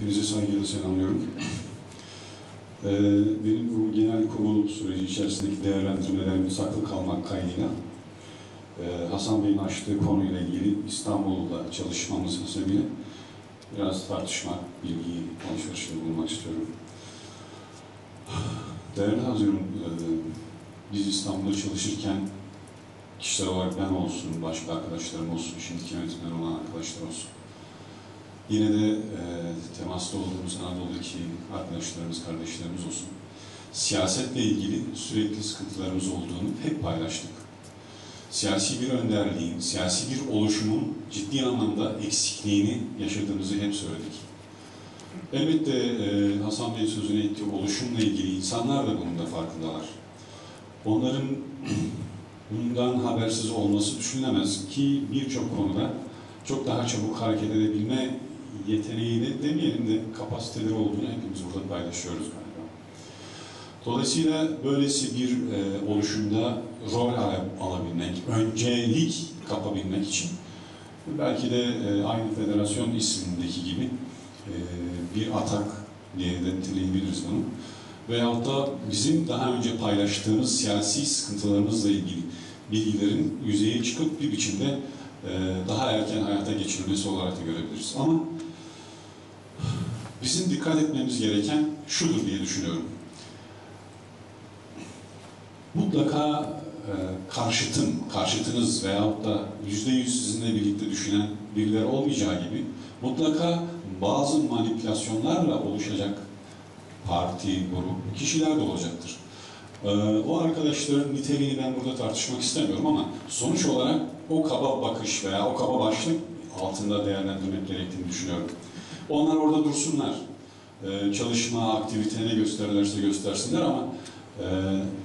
Hepinize saygıyla selamlıyorum. Benim bu genel kurul süreci içerisindeki değerlendirmelerimi saklı kalmak kaydıyla Hasan Bey'in açtığı konuyla ilgili İstanbul'da çalışmamız sebebiyle biraz tartışma, bilgi alışverişinde bulunmak istiyorum. Değerli hazırım, biz İstanbul'da çalışırken kişisel olarak ben olsun, başka arkadaşlarım olsun, şimdiki yönetimler olan arkadaşlar olsun, yine de temasta olduğumuz Anadolu'daki arkadaşlarımız, kardeşlerimiz olsun, siyasetle ilgili sürekli sıkıntılarımız olduğunu hep paylaştık. Siyasi bir önderliğin, siyasi bir oluşumun ciddi anlamda eksikliğini yaşadığımızı hep söyledik. Elbette Hasan Bey'in sözüne ettiği oluşumla ilgili insanlar da bunun da farkındalar. Onların bundan habersiz olması düşünülemez ki birçok konuda çok daha çabuk hareket edebilme yeteneğini demeyelim de kapasiteleri olduğunu hepimiz burada paylaşıyoruz galiba. Dolayısıyla böylesi bir oluşumda rol alabilmek, öncelik kapabilmek için belki de aynı federasyon ismindeki gibi bir atak diye de niteleyebiliriz bunu. Veyahut da bizim daha önce paylaştığımız siyasi sıkıntılarımızla ilgili bilgilerin yüzeye çıkıp bir biçimde daha erken hayata geçirilmesi olarak da görebiliriz. Ama bizim dikkat etmemiz gereken şudur diye düşünüyorum. Mutlaka karşıtınız veyahut da %100 sizinle birlikte düşünen birileri olmayacağı gibi mutlaka bazı manipülasyonlarla oluşacak parti, grup, kişiler de olacaktır. O arkadaşların niteliğini ben burada tartışmak istemiyorum ama sonuç olarak o kaba bakış veya o kaba başlık altında değerlendirmek gerektiğini düşünüyorum. Onlar orada dursunlar. Çalışma, aktivite ne gösterirlerse göstersinler ama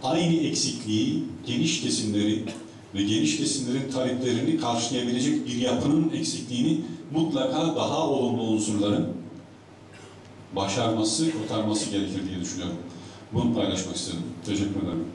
aynı eksikliği geniş kesimleri ve geniş kesimlerin taleplerini karşılayabilecek bir yapının eksikliğini mutlaka daha olumlu unsurların başarması, kurtarması gerekir diye düşünüyorum. Bunu paylaşmak istedim. Teşekkür ederim.